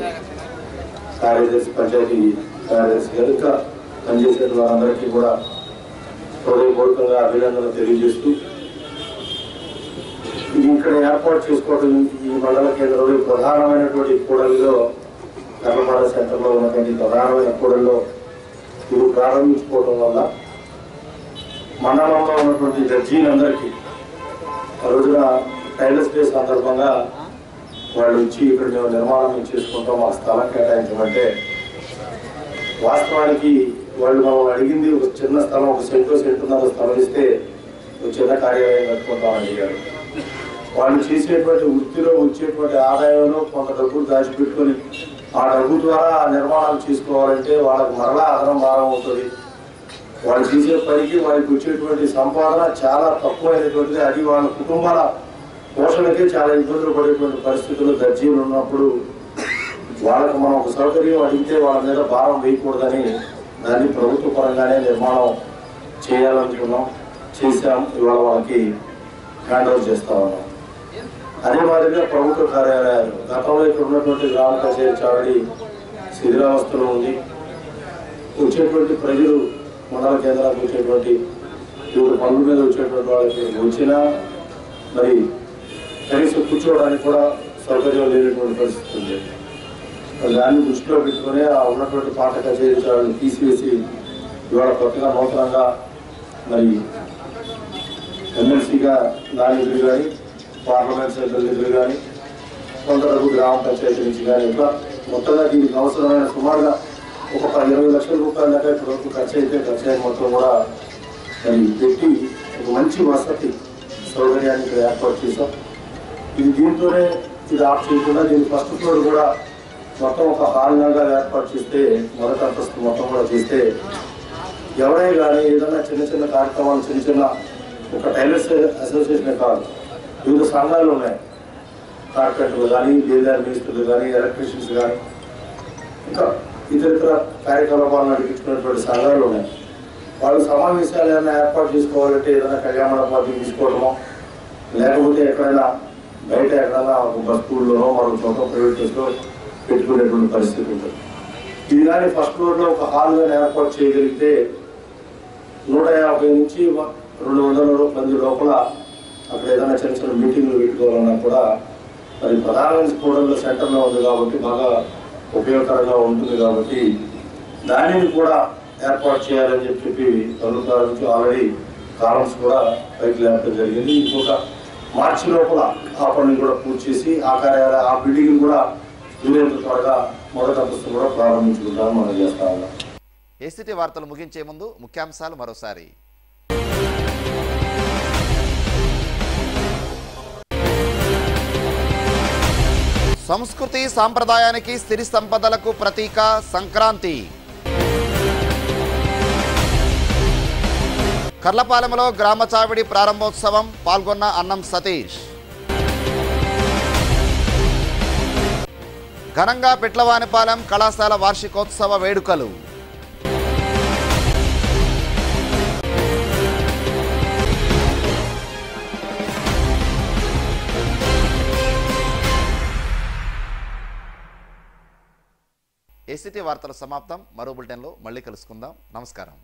కార్యదర్శి, పంచాయతీ కార్యదర్శి గారు, ఇంకా పనిచేసే వారందరికీ కూడా హృదయపూర్వకంగా అభినందనలు తెలియజేస్తూ ఇది ఇక్కడ ఏర్పాటు చేసుకోవడం ఈ మండల కేంద్రంలో ప్రధానమైనటువంటి కూడలిలో కర్లపాలెం సెంటర్లో ఉన్నటువంటి ప్రధానమైన కూడలిలో ఇది ప్రారంభించుకోవడం వల్ల మండలంలో ఉన్నటువంటి దర్జీలందరికీ ఆ రోజున టైలర్స్ డే సందర్భంగా వాళ్ళు వచ్చి ఇక్కడ మేము నిర్మాణం చేసుకుంటాం, మా స్థలం కేటాయించమంటే వాస్తవానికి వాళ్ళు మమ్మల్ని అడిగింది ఒక చిన్న స్థలం, ఒక సెంటున్నర స్థలం ఇస్తే ఒక చిన్న కార్యాలయం కట్టుకుంటామని అడిగారు. వాళ్ళు చేసేటువంటి వృత్తిలో వచ్చేటువంటి ఆదాయంలో కొంత డబ్బులు దాచిపెట్టుకొని ఆ డబ్బు ద్వారా ఆ నిర్మాణాలు చేసుకోవాలంటే వాళ్ళకి మరలా అదనం భారం అవుతుంది. వాళ్ళు చేసే పనికి వాళ్ళకి వచ్చేటువంటి సంపాదన చాలా తక్కువైనటువంటిది. అది వాళ్ళ కుటుంబాల పోషణకే చాలా ఇబ్బందులు పడేటువంటి పరిస్థితుల్లో దర్జీలు ఉన్నప్పుడు వాళ్ళకు మనం ఒక సౌకర్యం అడిగితే వాళ్ళ మీద భారం వేయకూడదని దాన్ని ప్రభుత్వ పరంగానే నిర్మాణం చేయాలనుకున్నాం, చేశాం. ఇవాళ వాళ్ళకి హ్యాండ్ ఓవర్ చేస్తా ఉన్నాం. అదే మాదిరిగా ప్రభుత్వ కార్యాలయాలు గతంలో ఇక్కడ ఉన్నటువంటి గ్రామ కచేరీ చావడి శిథిలావస్థలో ఉంది. వచ్చేటువంటి ప్రజలు మండల కేంద్రాలకు వచ్చేటువంటి వివిధ పనుల మీద వచ్చేటువంటి వాళ్ళకి వచ్చినా మరి కనీసం కూర్చోవడానికి కూడా సౌకర్యం లేనటువంటి పరిస్థితి ఉంది. దాన్ని దృష్టిలో పెట్టుకుని ఆ ఉన్నటువంటి పాట కచేరీ చావడిని తీసివేసి ఇవాళ కొత్తగా నూతనంగా మరి ఎమ్మెల్సీగా నా నిధులు కానీ, పార్లమెంట్ సభ్యుల నిధులు కానీ, కొందరు గ్రామ పంచాయతీ నుంచి కానీ ఇట్లా మొత్తంగా దీనికి అవసరమైన సుమారుగా ఒక 20 లక్షల రూపాయల దాకా ఇప్పటివరకు ఖర్చు అయిన మొత్తం కూడా మరి పెట్టి ఒక మంచి వసతి సౌకర్యాన్ని ఇక్కడ ఏర్పాటు చేశాం. ఇది దీంతోనే ఇది ఆఫ్ చేయకుండా దీని ఫస్ట్ ఫ్లోర్ కూడా మొత్తం ఒక హాల్ లాగా ఏర్పాటు చేస్తే మొదటి అంతస్తు మొత్తం కూడా చేస్తే ఎవరైనా కానీ ఏదైనా చిన్న చిన్న కార్యక్రమాలు చిన్న ఒక టైలర్స్ అసోసియేషన్ కాదు, వివిధ సంఘాలు ఉన్నాయి, కార్పెంటర్లు కానీ దేదారి మేస్త్రులు కానీ ఎలక్ట్రీషియన్స్ కానీ ఇంకా ఇతర కార్యకలాపాలను నడిపించుకున్నటువంటి సంఘాలు ఉన్నాయి. వాళ్ళు సమావేశాలు ఏదైనా ఏర్పాటు చేసుకోవాలంటే ఏదైనా కళ్యాణ మండపాలు తీసుకోవడమో లేకపోతే ఎక్కడైనా బయట ఎక్కడైనా బస్ స్కూల్లోనో మరో చోట ప్రైవేట్ బస్లో పెట్టుకునేటువంటి పరిస్థితి ఉంటుంది. ఇది కానీ ఫస్ట్ ఫ్లోర్లో ఒక హాల్ కానీ ఏర్పాటు చేయగలిగితే 150 నుంచి 200 మంది లోపల అక్కడ ఏదైనా చిన్న చిన్న మీటింగ్లు పెట్టుకోవాలన్నా కూడా మరి ప్రధానమంత్రి కూడల్లో సెంటర్లో ఉంది కాబట్టి బాగా ఉపయోగకరంగా ఉంటుంది కాబట్టి దానిని కూడా ఏర్పాటు చేయాలని చెప్పి ప్రభుత్వాల నుంచి ఆల్రెడీ కాలమ్స్ కూడా పైకి లేపడం జరిగింది. ఇంకొక మార్చి లోపల ఆ పనులు కూడా పూర్తి చేసి ఆ బిల్డింగ్ కూడా వీలైనంత త్వరగా మొదటి అంతస్తు కూడా ప్రారంభించుకుంటామని మనం చేస్తా ఉన్నాం. ఏసీటీ వార్తలు ముగించే ముందు ముఖ్యాంశాలు మరోసారి. సంస్కృతి సాంప్రదాయానికి సిరి సంపదలకు ప్రతీక సంక్రాంతి. కర్లపాలెంలో గ్రామ చావిడి ప్రారంభోత్సవం, పాల్గొన్న అన్నం సతీష్. ఘనంగా పిట్లవానిపాలెం కళాశాల వార్షికోత్సవ వేడుకలు. ఏసీటీ వార్తలు సమాప్తం. మరో బులెటిన్లో మళ్ళీ కలుసుకుందాం. నమస్కారం.